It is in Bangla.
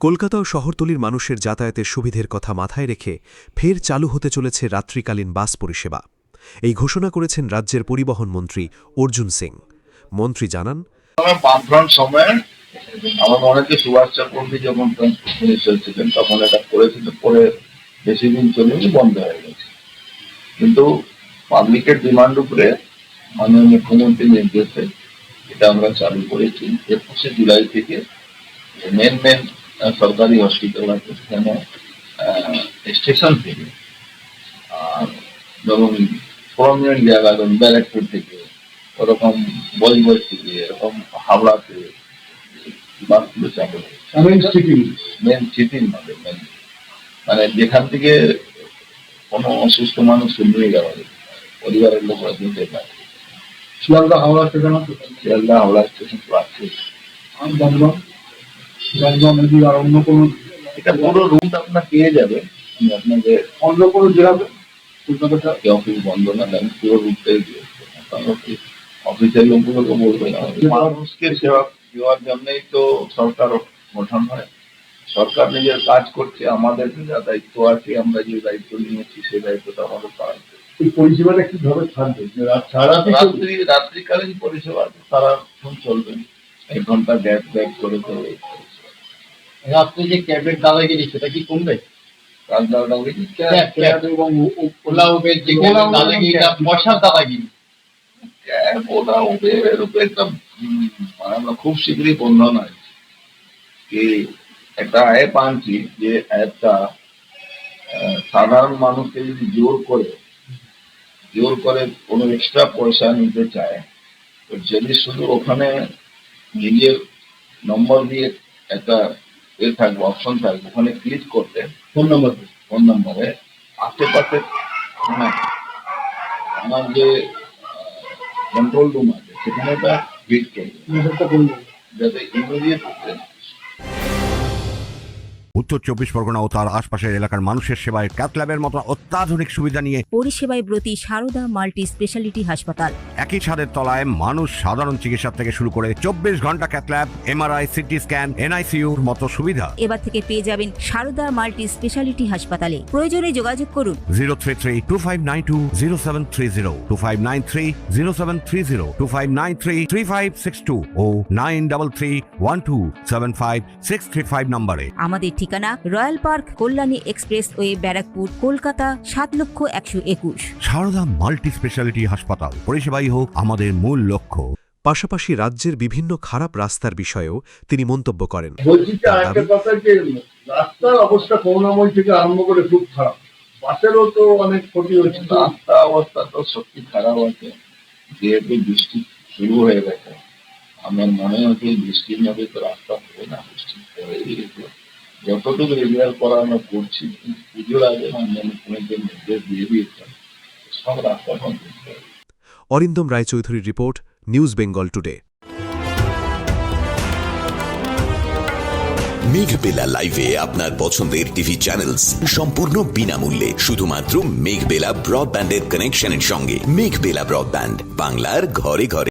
কলকাতা ও শহরতলির মানুষের যাতায়াতের সুবিধের কথা মাথায় রেখে ফের চালু হতে চলেছে রাত্রিকালীন বাস পরিষেবা। এই ঘোষণা করেছেন রাজ্যের পরিবহন মন্ত্রী অর্জুন সিং। মন্ত্রী জানান, বামফ্রন্ট সময়ে আমার মনে হচ্ছে সুভাষ চক্রবর্তী যখন মিনিস্টার ছিলেন তখন এটা করেছিল, পরে বেশি দিন চলেনি, বন্ধ হয়ে গেছে। কিন্তু পাবলিকের ডিমান্ড উপরে মাননীয় মুখ্যমন্ত্রীর নির্দেশে এটা আমরা চালু করেছি। 21শে জুলাই থেকে মেন সরকারি হসপিটাল আছে সেখানে স্টেশন থেকে, আর ধরুন প্রমিনেন্ট জায়গা, ধরুন ব্যারাকপুর থেকে, ওরকম বজবজ থেকে, এরকম হাওড়াতে বাসগুলো চালু মেন সিটির মধ্যে, মানে যেখান থেকে কোনো অসুস্থ মানুষ নিয়ে যাওয়া যায়, পরিবারের লোকরা নিতে পারে। শিয়ালদা হাওড়া স্টেশন আছে, শিয়ালদা হাওড়া স্টেশন তো আছে। আর অন্য কোনো, এটা পুরো রুট আপনার পেয়ে যাবে। আপনাকে অন্য কোনো জেলাতে কলকাতা অফিস বন্ধ না, আমি পুরো রুটটাই দিয়েছি। অফিসের লোকগুলোকে বলবেন, মানুষকে সেবা দেওয়ার জন্যই তো সরকার গঠন হয়। সরকার নিজের কাজ করছে, আমাদের যা দায়িত্ব আছে, আমরা যে দায়িত্ব নিয়েছি সেই দায়িত্বটা আমাদের পালন করছে। এই পরিষেবাটা কিভাবে থাকবে? রাত্রিকালীন পরিষেবা সারাক্ষণ চলবে, 1 ঘন্টা গ্যাপ ব্যাক করে চলবে। রাত্রে যে ক্যাবের দাদাগিরি সেটা কি কমবে? এবং ওলা উবের যে দাদাগিরিটা, বসার দাদাগিরি, ক্যাব ওলা উবের উপরে একটা আমরা খুব শীঘ্রই বন্ধ নয় কি একটা অ্যাপ আনছি, যে অ্যাপটা সাধারণ মানুষকে যদি জোর করে কোনো এক্সট্রা পয়সা নিতে চায়, তো যদি শুধু ওখানে নিজের নম্বর দিয়ে একটা থাকবে, অপশন থাকবে, ওখানে ক্লিক করতে ফোন নম্বরে আশেপাশে আমার যে কন্ট্রোল রুম আছে সেখানে একটা ক্লিক করবে, যাতে ইমিডিয়েট উত্তর 24 পরগনা ও তার আশপাশের এলাকার মানুষের সেবায় ক্যাথল্যাবের মতো অত্যাধুনিক সুবিধা নিয়ে পরিষেবায় ব্রতী সারদা মাল্টি স্পেশালিটি হাসপাতাল। একই ছাদের তলায় মানুষ সাধারণ চিকিৎসা থেকে শুরু করে 24 ঘন্টা ক্যাথল্যাব, এমআরআই, সিটি স্ক্যান, এনআইসিইউর মতো সুবিধা এবার থেকে পেয়ে যাবেন সারদা মাল্টি স্পেশালিটি হাসপাতালে। প্রয়োজনে যোগাযোগ করুন 033-2592-0730, 2593-0730, 2593-3562 ও 9331275635 নম্বরে। আমাদের ঠিকানা royal park, Kalyani express way, Barrackpore, Kolkata 7,01,21। Sarada multi speciality হাসপাতাল, পরিষেবাই হোক আমাদের মূল লক্ষ্য। পাশাপাশি রাজ্যের বিভিন্ন খারাপ রাস্তার বিষয়েও তিনি মন্তব্য করেন। বলছি যে আরেকটা কথা, যে রাস্তার অবস্থা করুণাময় থেকে আরম্ভ করে খুব খারাপ, বাসেরও তো অনেক ক্ষতি হচ্ছে। রাস্তা অবস্থা তো সত্যি খারাপ আছে, যেহেতু বৃষ্টি শুরু হয়ে গেছে। আমার মনে হচ্ছে বৃষ্টির মধ্যে তো রাস্তা হবে না, বৃষ্টি হয়ে গেছে। যতটুকু রেগুলার করা আমরা করছি, পুজোর আগে মুখ্যমন্ত্রীর নির্দেশ দিয়ে দিয়েছেন সব রাস্তা কমপ্লিট করে। অরিন্দম রায়চৌধুরীর report, news Bengal today. Meghbela লাইভে আপনার পছন্দের টিভি চ্যানেলস সম্পূর্ণ বিনামূল্যে, শুধুমাত্র মেঘবেলা ব্রডব্যান্ডের কানেকশনের সঙ্গে। মেঘবেলা ব্রডব্যান্ড, বাংলার ঘরে ঘরে।